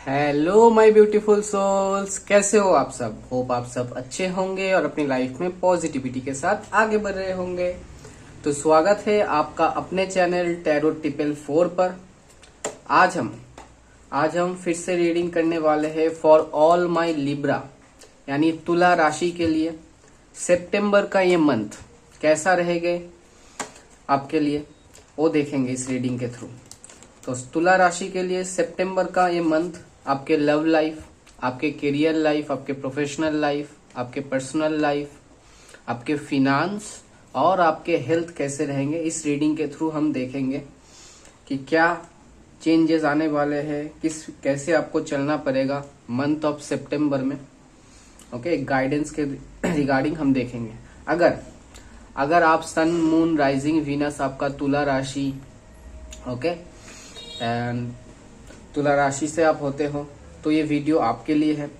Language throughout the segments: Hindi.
हेलो माय ब्यूटीफुल सोल्स, कैसे हो आप सब। होप आप सब अच्छे होंगे और अपनी लाइफ में पॉजिटिविटी के साथ आगे बढ़ रहे होंगे। तो स्वागत है आपका अपने चैनल टैरो टिपल 4 पर। आज हम फिर से रीडिंग करने वाले हैं फॉर ऑल माय लिब्रा, यानी तुला राशि के लिए सितंबर का ये मंथ कैसा रहेगा आपके लिए, वो देखेंगे इस रीडिंग के थ्रू। तो तुला राशि के लिए सितंबर का ये मंथ आपके लव लाइफ, आपके करियर लाइफ, आपके प्रोफेशनल लाइफ, आपके पर्सनल लाइफ, आपके फिनांस और आपके हेल्थ कैसे रहेंगे, इस रीडिंग के थ्रू हम देखेंगे कि क्या चेंजेस आने वाले हैं, कैसे आपको चलना पड़ेगा मंथ ऑफ सितंबर में। ओके, गाइडेंस के रिगार्डिंग हम देखेंगे। अगर आप सन मून राइजिंग वीनस आपका तुला राशि, ओके, एंड तुला राशि से आप होते हो तो ये वीडियो आपके लिए है।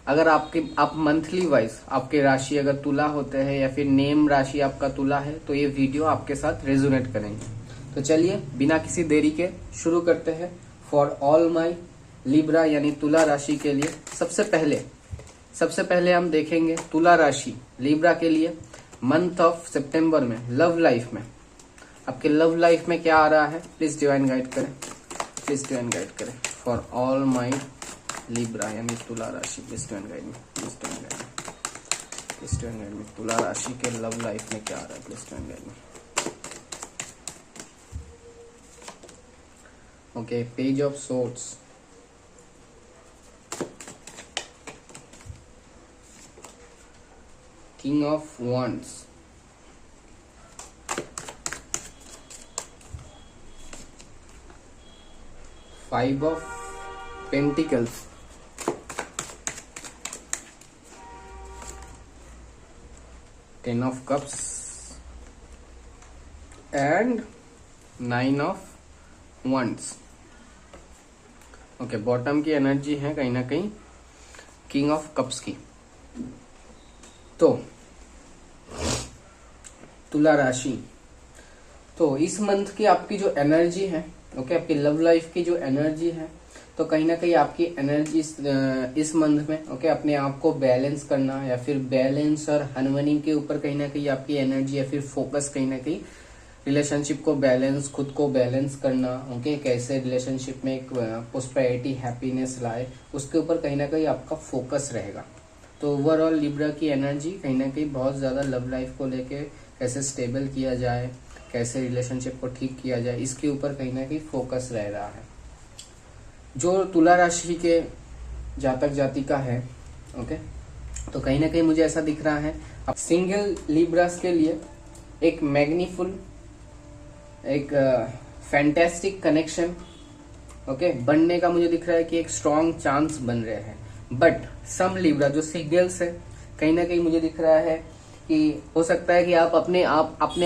अगर आप मंथली वाइज आपके राशि अगर तुला होते हैं या फिर नेम राशि आपका तुला है तो ये वीडियो आपके साथ रेजोनेट करेंगे। तो चलिए बिना किसी देरी के शुरू करते हैं फॉर ऑल माई लिब्रा यानी तुला राशि के लिए। सबसे पहले हम देखेंगे तुला राशि लिब्रा के लिए मंथ ऑफ सितंबर में लव लाइफ में आपके लव लाइफ में क्या आ रहा है। प्लीज डिवाइन गाइड करें फॉर ऑल माई लिब्रा यानी तुला राशि। प्लीज डिवाइन गाइड में तुला राशि के लव लाइफ में क्या आ रहा है। प्लीज डिवाइन गाइड में। Okay, page of swords, king of wands, five of pentacles, ten of cups and nine of wands। Okay, bottom की एनर्जी है कहीं ना कहीं किंग ऑफ कप्स की। तो तुला राशि, तो इस मंथ की आपकी जो एनर्जी है, ओके, आपकी लव लाइफ की जो एनर्जी है, तो कहीं ना कहीं आपकी एनर्जी इस मंथ में, ओके, अपने आप को बैलेंस करना या फिर बैलेंस और हार्मनी के ऊपर कहीं ना कहीं आपकी एनर्जी या फिर फोकस कहीं ना कहीं रिलेशनशिप को बैलेंस, खुद को बैलेंस करना, ओके, कैसे रिलेशनशिप में एक प्रोस्पेरिटी हैप्पीनेस लाए, उसके ऊपर कहीं ना कहीं आपका फोकस रहेगा। तो ओवरऑल लिब्रा की एनर्जी कहीं ना कहीं बहुत ज्यादा लव लाइफ को लेके कैसे स्टेबल किया जाए, कैसे रिलेशनशिप को ठीक किया जाए, इसके ऊपर कहीं ना कहीं फोकस रह रहा है। जो तुला राशि के जातक जातिका है, ओके, तो कहीं ना कहीं मुझे ऐसा दिख रहा है अब सिंगल लिब्रास के लिए एक मैग्नीफुल, एक फैंटेस्टिक कनेक्शन, ओके, बनने का मुझे दिख रहा है कि एक स्ट्रॉन्ग चांस बन रहे हैं। बट सम लिब्रा जो सिंगल्स है, कहीं ना कहीं मुझे दिख रहा है कि हो सकता है कि आप अपने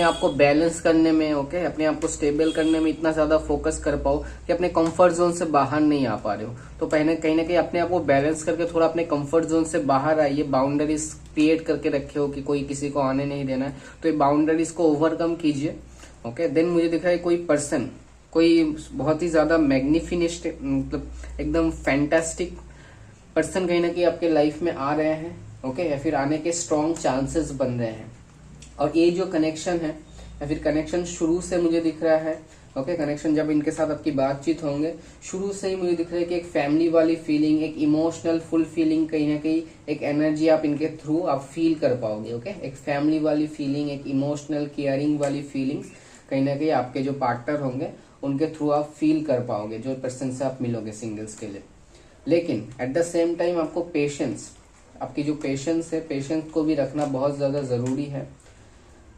आप को बैलेंस करने में, ओके, अपने आप को स्टेबल करने में इतना ज्यादा फोकस कर पाओ कि अपने कंफर्ट जोन से बाहर नहीं आ पा रहे हो। तो कहीं ना कहीं अपने आप को बैलेंस करके थोड़ा अपने कंफर्ट जोन से बाहर आइए, बाउंड्रीज क्रिएट करके रखे हो कि कोई किसी को आने नहीं देना है, तो ये बाउंड्रीज को ओवरकम कीजिए। ओके, देन मुझे दिख रहा है कोई पर्सन, कोई बहुत ही ज्यादा मैग्निफिनिस्ट, मतलब एकदम फैंटास्टिक पर्सन कहीं ना कहीं आपके लाइफ में आ रहे हैं, ओके, या फिर आने के स्ट्रॉन्ग चांसेस बन रहे हैं। और ये जो कनेक्शन है या फिर कनेक्शन शुरू से मुझे दिख रहा है, ओके, कनेक्शन जब इनके साथ आपकी बातचीत होंगे शुरू से ही मुझे दिख रहा है कि एक फैमिली वाली फीलिंग, एक इमोशनल फुल फीलिंग, कहीं ना कहीं एक एनर्जी आप इनके थ्रू आप फील कर पाओगे। ओके, एक फैमिली वाली फीलिंग, एक इमोशनल केयरिंग वाली फीलिंग्स कहीं ना कहीं आपके जो पार्टनर होंगे उनके थ्रू आप फील कर पाओगे, जो पर्सन से आप मिलोगे सिंगल्स के लिए। लेकिन एट द सेम टाइम आपको पेशेंस, आपकी जो पेशेंस है, पेशेंस को भी रखना बहुत ज्यादा जरूरी है।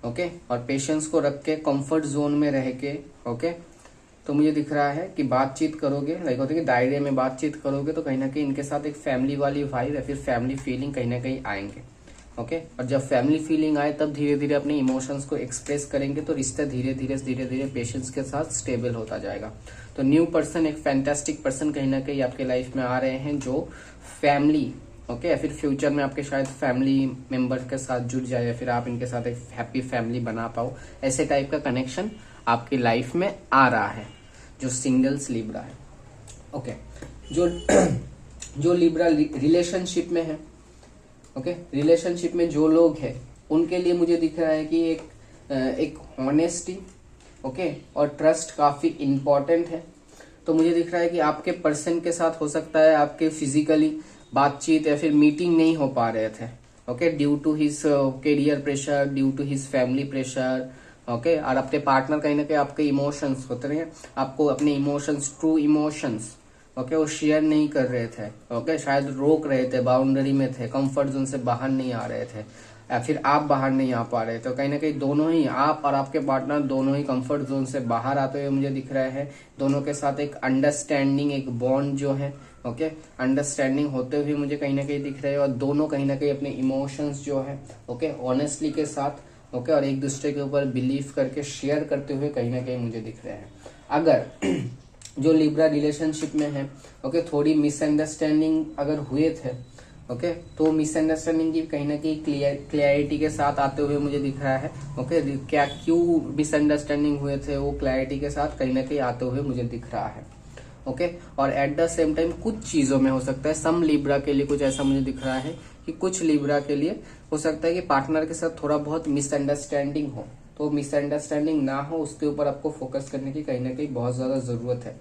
ओके, और पेशेंस को रख के कंफर्ट जोन में रह के, ओके, तो मुझे दिख रहा है कि बातचीत करोगे, लाइक होता है कि दायरे में बातचीत करोगे तो कहीं ना कहीं इनके साथ एक फैमिली वाली वाइब या फिर फैमिली फीलिंग कहीं ना कहीं आएंगे। ओके, और जब फैमिली फीलिंग आए तब धीरे धीरे अपने इमोशंस को एक्सप्रेस करेंगे तो रिश्ता धीरे धीरे पेशेंस के साथ स्टेबल होता जाएगा। तो न्यू पर्सन, एक फैंटास्टिक पर्सन कहीं ना कहीं आपके लाइफ में आ रहे हैं जो फैमिली, ओके, या फिर फ्यूचर में आपके शायद फैमिली मेंबर के साथ जुड़ जाए या फिर आप इनके साथ एक हैप्पी फैमिली बना पाओ, ऐसे टाइप का कनेक्शन आपकी लाइफ में आ रहा है जो सिंगल्स लिब्रा है। ओके, जो जो लिब्रा रिलेशनशिप में है, ओके, रिलेशनशिप में जो लोग हैं उनके लिए मुझे दिख रहा है कि एक ऑनेस्टी, ओके, और ट्रस्ट काफी इंपॉर्टेंट है। तो मुझे दिख रहा है कि आपके पर्सन के साथ हो सकता है आपके फिजिकली बातचीत या फिर मीटिंग नहीं हो पा रहे थे, okay, due to his career pressure, due to his family pressure, okay. और अपने पार्टनर कहीं ना कहीं आपके इमोशंस होते हैं, आपको अपने इमोशंस, ट्रू इमोशंस, ओके, वो शेयर नहीं कर रहे थे, ओके, शायद रोक रहे थे, बाउंड्री में थे, कंफर्ट जोन से बाहर नहीं आ रहे थे, या फिर आप बाहर नहीं आ पा रहे। तो कहीं ना कहीं दोनों ही, आप और आपके पार्टनर दोनों ही कंफर्ट जोन से बाहर आते हुए मुझे दिख रहा है। दोनों के साथ एक अंडरस्टैंडिंग, एक बॉन्ड जो है, ओके, अंडरस्टैंडिंग होते हुए मुझे कहीं ना कहीं दिख रहे हैं। और दोनों कहीं ना कहीं अपने इमोशंस जो है, ओके, ऑनेस्टली के साथ, ओके, और एक दूसरे के ऊपर बिलीव करके शेयर करते हुए कहीं ना कहीं मुझे दिख रहे हैं। अगर जो लिब्रा रिलेशनशिप में है, ओके, थोड़ी मिसअंडरस्टैंडिंग अगर हुए थे, ओके, तो मिसअंडरस्टैंडिंग की कहीं ना कहीं क्लियरिटी के साथ आते हुए मुझे दिख रहा है, ओके, क्या क्यों मिसअंडरस्टैंडिंग हुए थे वो क्लैरिटी के साथ कहीं ना कहीं आते हुए मुझे दिख रहा है, ओके। और एट द सेम टाइम कुछ चीजों में हो सकता है, सम लिब्रा के लिए कुछ ऐसा मुझे दिख रहा है कि कुछ लिब्रा के लिए हो सकता है कि पार्टनर के साथ थोड़ा बहुत मिसअंडरस्टैंडिंग हो, तो मिसअंडरस्टैंडिंग ना हो उसके ऊपर आपको फोकस करने की कहीं ना कहीं बहुत ज्यादा जरूरत है।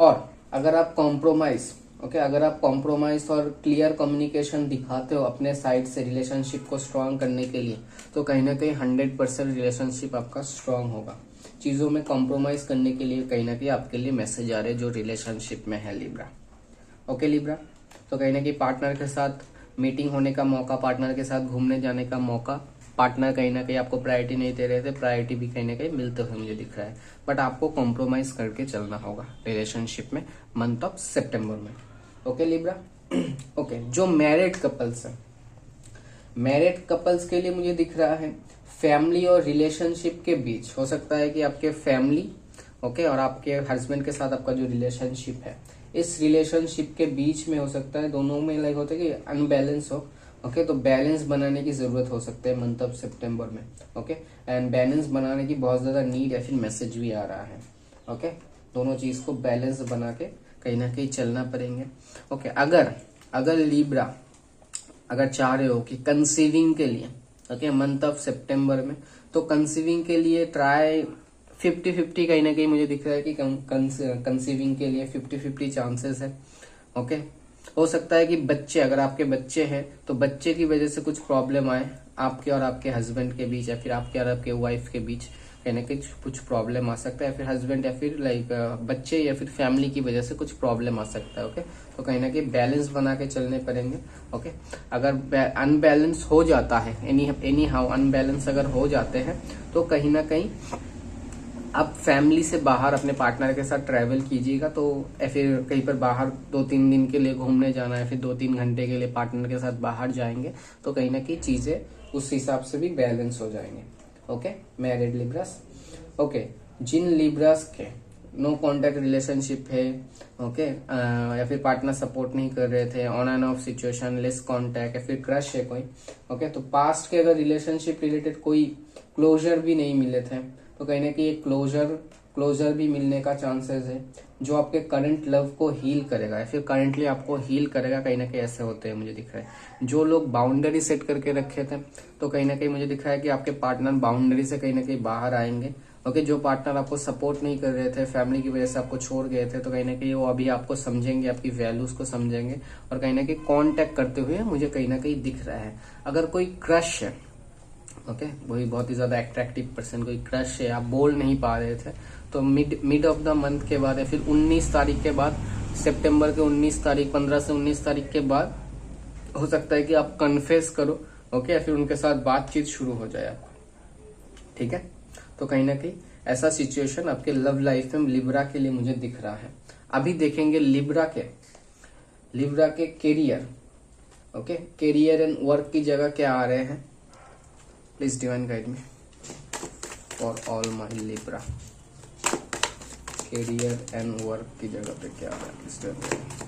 और अगर आप कॉम्प्रोमाइज, ओके, अगर आप कॉम्प्रोमाइज और क्लियर कम्युनिकेशन दिखाते हो अपने साइड से रिलेशनशिप को स्ट्रांग करने के लिए, तो कहीं ना कहीं 100% रिलेशनशिप आपका स्ट्रांग होगा। चीजों में कॉम्प्रोमाइज करने के लिए कहीं ना कहीं आपके लिए मैसेज आ रहे हैं जो रिलेशनशिप में है लिब्रा, ओके लिब्रा। तो कहीं ना कहीं पार्टनर के साथ मीटिंग होने का मौका, पार्टनर के साथ घूमने जाने का मौका, पार्टनर कहीं ना कहीं आपको प्रायोरिटी नहीं दे रहे थे, प्रायोरिटी भी कहीं ना कहीं मिलते हुए मुझे दिख रहा है। बट आपको कॉम्प्रोमाइज करके चलना होगा रिलेशनशिप में मंथ ऑफ सितंबर में, ओके लिब्रा। ओके, जो मैरिड कपल्स है, मैरिड कपल्स के लिए मुझे दिख रहा है फैमिली और रिलेशनशिप के बीच हो सकता है कि आपके फैमिली, ओके, और आपके हस्बैंड के साथ आपका जो रिलेशनशिप है, इस रिलेशनशिप के बीच में हो सकता है दोनों में लाइक होता है कि अनबैलेंस हो, ओके। तो बैलेंस बनाने की जरूरत हो सकता है मंथ ऑफ सितंबर में, ओके। एंड बैलेंस बनाने की बहुत ज्यादा नीड या फिर मैसेज भी आ रहा है, ओके। दोनों चीज को बैलेंस बना के कहीं ना कहीं चलना पड़ेंगे, ओके। अगर लिब्रा अगर चाह रहे हो कि कंसीविंग के लिए, ओके, मंथ ऑफ सितंबर में, तो कंसीविंग के लिए ट्राई 50-50 कहीं ना कहीं मुझे दिख रहा है कि कंसीविंग के लिए 50-50 चांसेस है, ओके। हो सकता है कि बच्चे, अगर आपके बच्चे हैं तो बच्चे की वजह से कुछ प्रॉब्लम आए आपके और आपके हस्बैंड के बीच, या फिर आपके और आपके वाइफ के बीच कहीं ना कहीं कुछ प्रॉब्लम आ सकता है, या फिर हस्बैंड या फिर लाइक बच्चे या फिर फैमिली की वजह से कुछ प्रॉब्लम आ सकता है, ओके। तो कहीं ना कहीं बैलेंस बना के चलने पड़ेंगे, ओके। अगर अनबैलेंस हो जाता है, एनी हाउ अनबैलेंस अगर हो जाते हैं, तो कहीं ना कहीं आप फैमिली से बाहर अपने पार्टनर के साथ ट्रैवल कीजिएगा, तो या फिर कहीं पर बाहर 2-3 दिन के लिए घूमने जाना है, फिर 2-3 घंटे के लिए पार्टनर के साथ बाहर जाएंगे, तो कहीं ना कहीं चीजें उस हिसाब से भी बैलेंस हो जाएंगे, ओके। मैरिड लिब्रास, ओके, जिन लिब्रास के नो कॉन्टेक्ट रिलेशनशिप है, ओके, या फिर पार्टनर सपोर्ट नहीं कर रहे थे, on end of situation, less contact, या फिर क्रश है कोई, ओके, तो पास्ट के अगर रिलेशनशिप रिलेटेड कोई क्लोजर भी नहीं मिले थे, तो कहीं ना कहीं एक क्लोजर भी मिलने का चांसेस है, जो आपके करंट लव को हील करेगा, या फिर करंटली आपको हील करेगा। कहीं ना कहीं ऐसे होते हैं मुझे दिख रहा है। जो लोग बाउंड्री सेट करके रखे थे, तो कहीं ना कहीं मुझे दिख रहा है कि आपके पार्टनर बाउंड्री से कहीं ना कहीं बाहर आएंगे, ओके। जो पार्टनर आपको सपोर्ट नहीं कर रहे थे, फैमिली की वजह से आपको छोड़ गए थे, तो कहीं ना कहीं वो अभी आपको समझेंगे, आपकी वैल्यूज को समझेंगे, और कहीं ना कहीं कांटेक्ट करते हुए मुझे कहीं ना कहीं दिख रहा है। अगर कोई क्रश है, ओके, वही बहुत ही ज्यादा अट्रैक्टिव पर्सन, कोई क्रश है, आप बोल नहीं पा रहे थे, तो मिड ऑफ द मंथ के बाद, या फिर 19 तारीख के बाद, सितंबर के 19 तारीख, 15 से 19 तारीख के बाद हो सकता है कि आप कन्फेस करो, ओके, या फिर उनके साथ बातचीत शुरू हो जाए आपको, ठीक है। तो कहीं ना कहीं ऐसा सिचुएशन आपके लव लाइफ में लिब्रा के लिए मुझे दिख रहा है। अभी देखेंगे लिब्रा के career, okay, career and work की जगह क्या आ रहे हैं। Please divine guide me for all my Libra, career and work की जगह पे क्या आ रहा है, please divine guide me.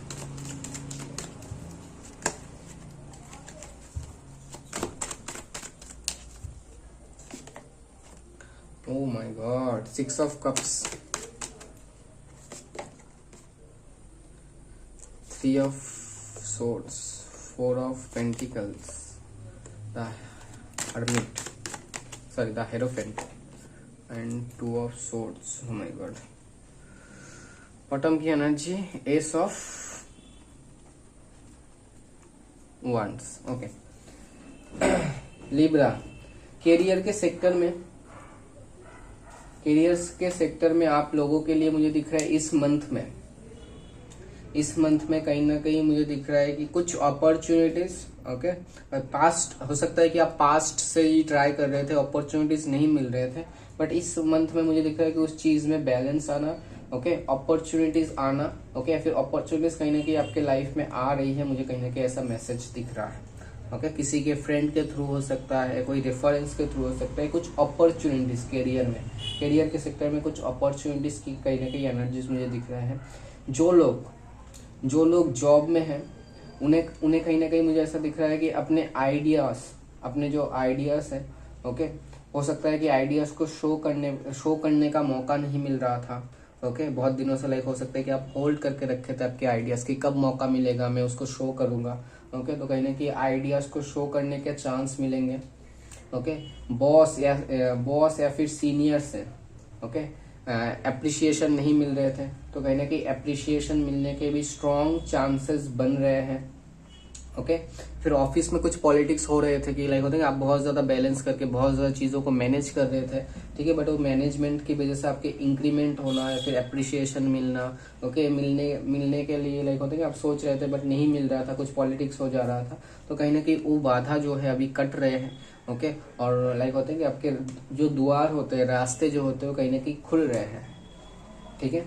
Oh my God, 6 of Cups, three of swords, four of pentacles, the hermit, sorry the hierophant, and two of swords. Oh my God. Bottom की energy ace of wands। Okay. Libra, career के सेक्टर में, कैरियर्स के सेक्टर में आप लोगों के लिए मुझे दिख रहा है इस मंथ में कहीं ना कहीं मुझे दिख रहा है कि कुछ अपॉर्चुनिटीज, ओके, पास्ट हो सकता है कि आप पास्ट से ही ट्राई कर रहे थे, अपॉर्चुनिटीज नहीं मिल रहे थे, बट इस मंथ में मुझे दिख रहा है कि उस चीज में बैलेंस आना, ओके, अपॉर्चुनिटीज आना, ओके, या फिर अपॉर्चुनिटीज कहीं ना कहीं आपके लाइफ में आ रही है, मुझे कहीं ना कहीं ऐसा मैसेज दिख रहा है। ओके, किसी के फ्रेंड के थ्रू हो सकता है, कोई रेफरेंस के थ्रू हो सकता है, कुछ अपॉर्चुनिटीज कैरियर में, कैरियर के सेक्टर में कुछ अपॉर्चुनिटीज की कहीं ना कहीं एनर्जीज मुझे दिख रहा है। जो लोग जॉब में हैं उन्हें कहीं ना कहीं मुझे ऐसा दिख रहा है कि अपने जो आइडियाज है, ओके, हो सकता है कि आइडियाज को शो करने का मौका नहीं मिल रहा था, ओके, बहुत दिनों से, लाइक हो सकता है कि आप होल्ड करके रखे थे आपके आइडियाज की, कब मौका मिलेगा मैं उसको शो करूंगा, ओके, तो कहीं ना कहीं आइडियाज को शो करने के चांस मिलेंगे, ओके। बॉस या फिर सीनियर से, ओके, एप्रिसिएशन नहीं मिल रहे थे, तो कहीं ना कहीं एप्रिसिएशन मिलने के भी स्ट्रॉन्ग चांसेस बन रहे हैं, ओके। फिर ऑफिस में कुछ पॉलिटिक्स हो रहे थे कि लाइक होते हैं आप बहुत ज्यादा बैलेंस करके बहुत ज्यादा चीजों को मैनेज कर रहे थे, ठीक है, बट वो मैनेजमेंट की वजह से आपके इंक्रीमेंट होना या फिर एप्रिसिएशन मिलना, ओके, मिलने के लिए लाइक होते हैं आप सोच रहे थे बट नहीं मिल रहा था, कुछ पॉलिटिक्स हो जा रहा था, तो कहीं ना कहीं वो बाधा जो है अभी कट रहे हैं, ओके, और लाइक होते हैं कि आपके जो द्वार होते हैं, रास्ते जो होते हैं वो कहीं ना कहीं खुल रहे हैं, ठीक है,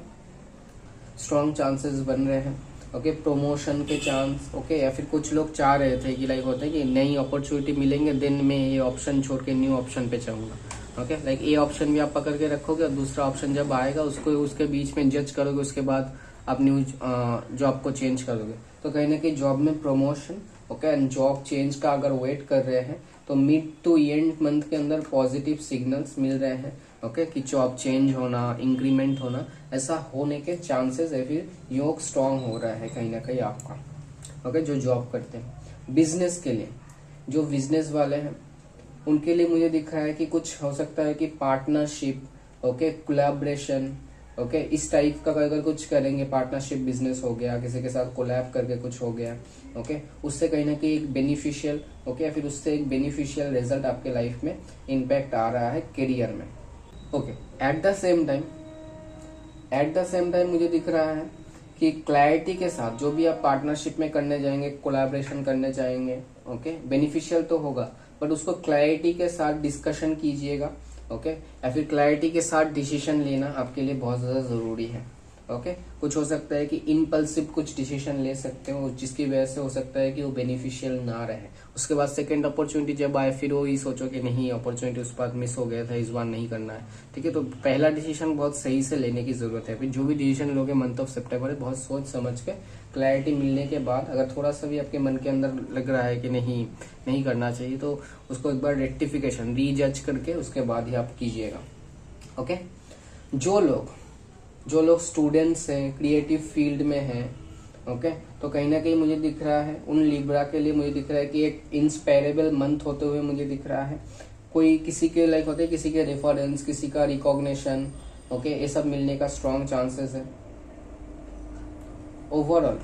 स्ट्रॉन्ग चांसेस बन रहे हैं, ओके, प्रमोशन के चांस, ओके, या फिर कुछ लोग चाह रहे थे कि लाइक होता है कि नई अपॉर्चुनिटी मिलेंगे दिन में ये ऑप्शन छोड़ के न्यू ऑप्शन पे चाहूंगा, ओके, लाइक ये ऑप्शन भी आप पकड़ के रखोगे और दूसरा ऑप्शन जब आएगा उसको उसके बीच में जज करोगे, उसके बाद आप न्यू जॉब को चेंज करोगे, तो कहीं ना कहीं जॉब में promotion, okay, and job change का अगर वेट कर रहे हैं तो मिड टू एंड मंथ के अंदर पॉजिटिव सिग्नल्स मिल रहे हैं, ओके, कि जॉब चेंज होना, इंक्रीमेंट होना, ऐसा होने के चांसेस है, फिर योग स्ट्रांग हो रहा है कहीं ना कहीं आपका, ओके, जो जॉब करते हैं। बिजनेस के लिए, जो बिजनेस वाले हैं उनके लिए मुझे दिख रहा है कि कुछ हो सकता है कि पार्टनरशिप, ओके, कोलैबोरेशन, ओके, इस टाइप का अगर कुछ करेंगे, पार्टनरशिप बिजनेस हो गया, किसी के साथ कोलैब करके कुछ हो गया, ओके, उससे कहीं ना कहीं एक बेनिफिशियल, ओके, या फिर उससे एक बेनिफिशियल रिजल्ट आपके लाइफ में इम्पैक्ट आ रहा है करियर में, okay. At the same time मुझे दिख रहा है कि क्लैरिटी के साथ जो भी आप पार्टनरशिप में करने जाएंगे, कोलैबोरेशन करने जाएंगे, ओके, बेनिफिशियल तो होगा बट उसको क्लैरिटी के साथ डिस्कशन कीजिएगा, ओके, या फिर क्लैरिटी के साथ डिसीजन लेना आपके लिए बहुत ज्यादा जरूरी है, ओके। कुछ हो सकता है कि इम्पल्सिव कुछ डिसीजन ले सकते हो जिसकी वजह से हो सकता है कि वो बेनिफिशियल ना रहे, उसके बाद सेकंड अपॉर्चुनिटी जब आए फिर वो ही सोचो कि नहीं अपॉर्चुनिटी उस बार मिस हो गया था, इस बार नहीं करना है, ठीक है, तो पहला डिसीजन बहुत सही से लेने की जरूरत है। फिर जो भी डिसीजन लोगे मंथ ऑफ सितंबर बहुत सोच समझ के, क्लैरिटी मिलने के बाद अगर थोड़ा सा भी आपके मन के अंदर लग रहा है कि नहीं करना चाहिए तो उसको एक बार रेक्टिफिकेशन रीजज करके उसके बाद ही आप कीजिएगा, ओके। जो लोग स्टूडेंट्स हैं, क्रिएटिव फील्ड में हैं, ओके, तो कहीं ना कहीं मुझे दिख रहा है उन लिब्रा के लिए मुझे दिख रहा है कि एक इंस्पायरेबल मंथ होते हुए मुझे दिख रहा है, कोई किसी के लाइक होते हैं, किसी के रेफरेंस, किसी का रिकॉग्निशन, ओके, ये सब मिलने का स्ट्रॉन्ग चांसेस है। ओवरऑल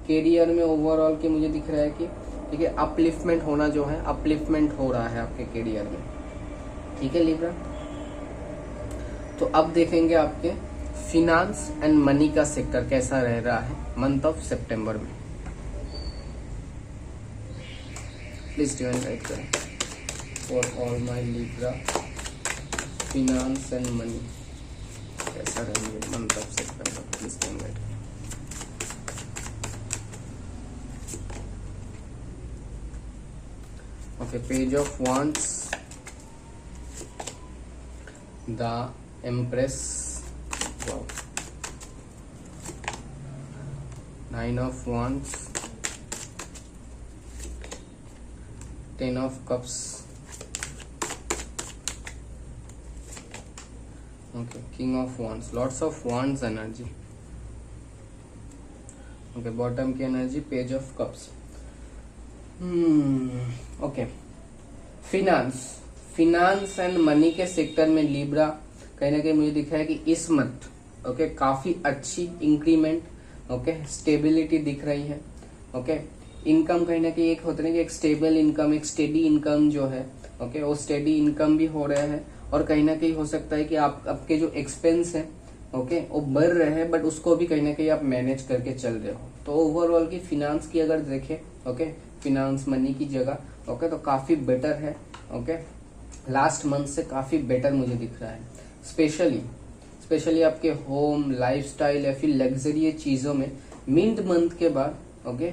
कैरियर में ओवरऑल के मुझे दिख रहा है कि ठीक है, अपलिफ्टमेंट होना जो है, अपलिफ्टमेंट हो रहा है आपके कैरियर में, ठीक है लिब्रा। तो अब देखेंगे आपके फिनांस एंड मनी का सेक्टर कैसा रह रहा है मंथ ऑफ सितंबर में। प्लीज डिवाइन राइट करें for all my Libra, finance and money कैसा रहेंगे month of September, please divine right. Okay, page of wands, the empress, wow, 9 of wands, 10 of cups, okay, king of wands, lots of wands energy, okay, bottom की energy page of cups. Okay, finance and money के सेक्टर में लिब्रा कहीं ना कहीं मुझे दिख रहा है कि इस मंथ ओके काफी अच्छी इंक्रीमेंट, ओके स्टेबिलिटी दिख रही है। ओके, इनकम कहीं ना कहीं एक होता है कि एक स्टेबल इनकम, एक स्टेडी इनकम जो है ओके वो स्टेडी इनकम भी हो रहा है। और कहीं ना कहीं हो सकता है कि आपके जो एक्सपेंस है ओके वो बढ़ रहे हैं, बट उसको भी कहीं ना कहीं आप मैनेज करके चल रहे हो। तो ओवरऑल की फिनांस की अगर देखें ओके, फिनांस मनी की जगह ओके तो काफी बेटर है। ओके, लास्ट मंथ से काफी बेटर मुझे दिख रहा है। स्पेशली आपके होम लाइफस्टाइल या फिर लग्जरी चीजों में मिड मंथ के बाद ओके,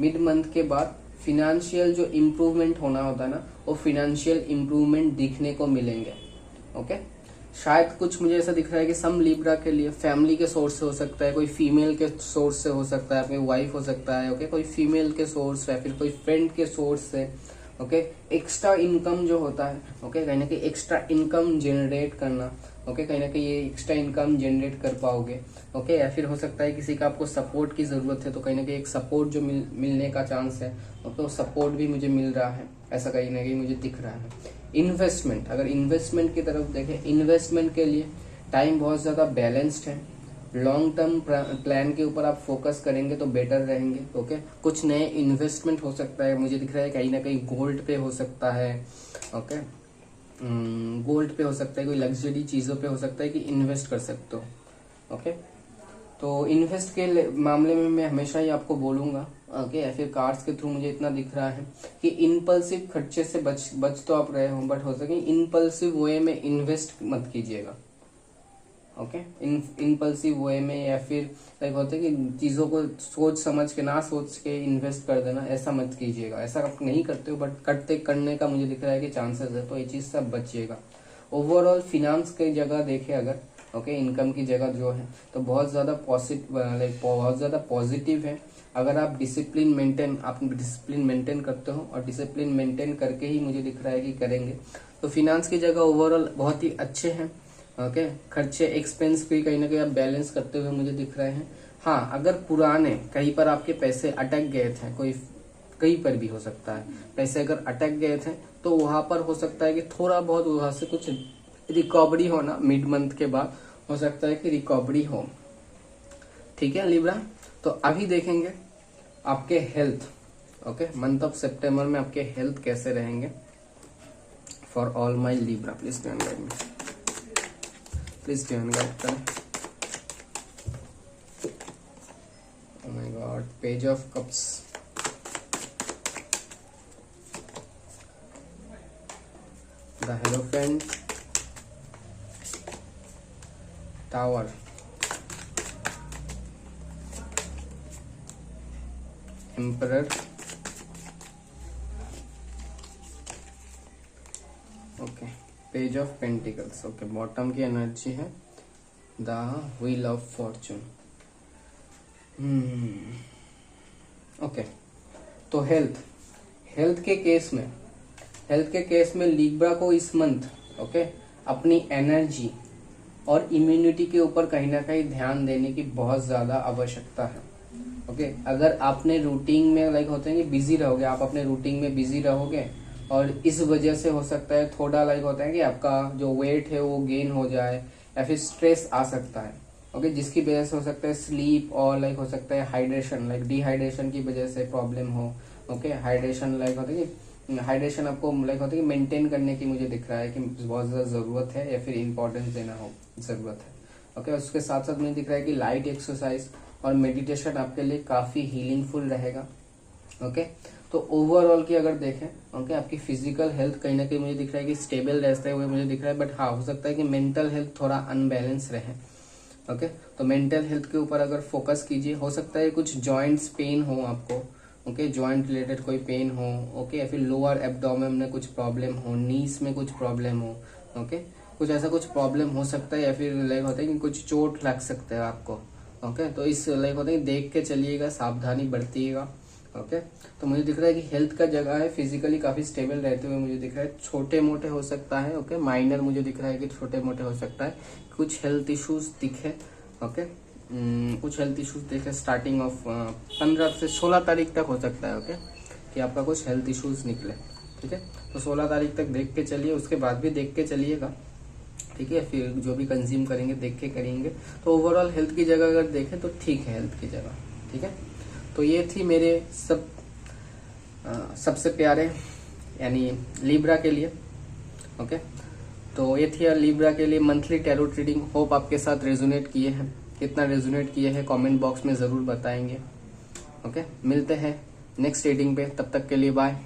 मिड मंथ के बाद फिनेंशियल जो इम्प्रूवमेंट होना होता है ना, वो फिनेंशियल इम्प्रूवमेंट दिखने को मिलेंगे। ओके, शायद कुछ मुझे ऐसा दिख रहा है कि सम लिब्रा के लिए फैमिली के सोर्स से हो सकता है, कोई फीमेल के सोर्स से हो सकता है, आपकी वाइफ हो सकता है ओके, कोई फीमेल के सोर्स या फिर कोई फ्रेंड के सोर्स से ओके एक्स्ट्रा इनकम जो होता है ओके कहीं ना कहीं एक्स्ट्रा इनकम जनरेट करना ओके, कहीं ना कहीं ये एक्स्ट्रा इनकम जनरेट कर पाओगे। ओके, या फिर हो सकता है किसी का आपको सपोर्ट की जरूरत है, तो कहीं ना कहीं एक सपोर्ट जो मिलने का चांस है ओके, वो सपोर्ट भी मुझे मिल रहा है, ऐसा कहीं ना कहीं मुझे दिख रहा है। इन्वेस्टमेंट, अगर इन्वेस्टमेंट की तरफ देखें, इन्वेस्टमेंट के लिए टाइम बहुत ज्यादा बैलेंस्ड है। लॉन्ग टर्म प्लान के ऊपर आप फोकस करेंगे तो बेटर रहेंगे। ओके, कुछ नए इन्वेस्टमेंट हो सकता है, मुझे दिख रहा है कहीं ना कहीं गोल्ड पे हो सकता है। ओके, गोल्ड पे हो सकता है, कोई लग्जरी चीजों पे हो सकता है कि इन्वेस्ट कर सकते हो। ओके, तो इन्वेस्ट के मामले में मैं हमेशा ही आपको बोलूंगा ओके, या फिर कार्ड्स के थ्रू मुझे इतना दिख रहा है कि इनपल्सिव खर्चे से बच तो आप रहे हो, बट हो सके इनपल्सिव वे में इन्वेस्ट मत कीजिएगा। ओके, इनपल्सिव वे में या फिर लाइक होता है कि चीजों को सोच समझ के ना सोच के इन्वेस्ट कर देना, ऐसा मत कीजिएगा। ऐसा आप नहीं करते हो, बट करने का मुझे दिख रहा है कि चांसेस है, तो ये चीज से बचिएगा। ओवरऑल फिनांस की जगह देखे अगर ओके, इनकम की जगह जो है तो बहुत ज्यादा पॉजिटिव है। अगर आप डिसिप्लिन मेंटेन करते हो, और डिसिप्लिन मेंटेन करके ही मुझे दिख रहा है कि करेंगे, तो फिनांस की जगह ओवरऑल बहुत ही अच्छे हैं। ओके, खर्चे एक्सपेंस भी कहीं ना कहीं आप बैलेंस करते हुए मुझे दिख रहे हैं। हाँ, अगर पुराने कहीं पर आपके पैसे अटक गए थे, कोई कहीं पर भी हो सकता है, पैसे अगर अटक गए थे तो वहां पर हो सकता है कि थोड़ा बहुत वहां से कुछ रिकवरी होना, मिड मंथ के बाद हो सकता है कि रिकवरी हो। ठीक है लिब्रा, तो अभी देखेंगे आपके हेल्थ। ओके, मंथ ऑफ सितंबर में आपके हेल्थ कैसे रहेंगे for all my Libra. Please ध्यान गाइड मी, प्लीज ध्यान गाइड करें। Oh my God, page of cups, the hierophant, tower, emperor, okay page of pentacles. Okay, bottom की एनर्जी है the wheel of Fortune. Okay, तो हेल्थ के केस में लिब्रा को इस मंथ ओके अपनी एनर्जी और इम्यूनिटी के ऊपर कहीं ना कहीं ध्यान देने की बहुत ज्यादा आवश्यकता है। ओके, अगर आपने रूटीन में लाइक होते हैं कि बिजी रहोगे, आप अपने रूटीन में बिजी रहोगे, और इस वजह से हो सकता है थोड़ा लाइक होता है कि आपका जो वेट है वो गेन हो जाए, या फिर स्ट्रेस आ सकता है। ओके, जिसकी वजह से हो सकता है स्लीप, और लाइक हो सकता है हाइड्रेशन, लाइक डिहाइड्रेशन की वजह से प्रॉब्लम हो। ओके, हाइड्रेशन लाइक होता है कि हाइड्रेशन आपको लाइक होता है कि मेंटेन करने की मुझे दिख रहा है कि बहुत ज्यादा जरूरत है, या फिर इंपॉर्टेंस देना हो जरूरत है। ओके, उसके साथ साथ मुझे दिख रहा है कि लाइट एक्सरसाइज और मेडिटेशन आपके लिए काफी हीलिंगफुल रहेगा। ओके, तो ओवरऑल की अगर देखें ओके, आपकी फिजिकल हेल्थ कहीं ना कहीं मुझे दिख रहा है कि स्टेबल रहते हुए मुझे दिख रहा है, बट हाँ हो सकता है कि मेंटल हेल्थ थोड़ा अनबैलेंस रहे। ओके, तो मेंटल हेल्थ के ऊपर अगर फोकस कीजिए, हो सकता है कुछ जॉइंट्स पेन हो आपको। ओके, जॉइंट रिलेटेड कोई पेन हो। ओके, या फिर लोअर एब्डोमेन में कुछ प्रॉब्लम हो, नीज में कुछ प्रॉब्लम हो। ओके, कुछ ऐसा कुछ प्रॉब्लम हो सकता है, या फिर लाइक होता है कि कुछ चोट लग सकता है आपको। ओके, तो इस लाइक होता है देख के चलिएगा, सावधानी बरतिएगा। ओके, तो मुझे दिख रहा है कि हेल्थ का जगह है, फिजिकली काफी स्टेबल रहते हुए मुझे दिख रहा है। छोटे मोटे हो सकता है ओके, माइनर मुझे दिख रहा है कि छोटे मोटे हो सकता है, कुछ हेल्थ इश्यूज दिखे। ओके, कुछ हेल्थ इश्यूज देखे स्टार्टिंग ऑफ 15 से 16 तारीख तक हो सकता है। ओके, कि आपका कुछ हेल्थ इश्यूज निकले। ठीक है, तो 16 तारीख तक देख के चलिए, उसके बाद भी देख के चलिएगा। ठीक है, फिर जो भी कंज्यूम करेंगे देख के करेंगे। तो ओवरऑल हेल्थ की जगह अगर देखें तो ठीक है हेल्थ की जगह। ठीक है, तो ये थी मेरे सबसे प्यारे यानी लिब्रा के लिए। ओके, तो ये थी लिब्रा के लिए मंथली टैरो रीडिंग। होप आपके साथ रेजोनेट किए हैं, कितना रेजोनेट किए हैं कमेंट बॉक्स में जरूर बताएंगे। ओके, मिलते हैं नेक्स्ट रीडिंग पे, तब तक के लिए बाय।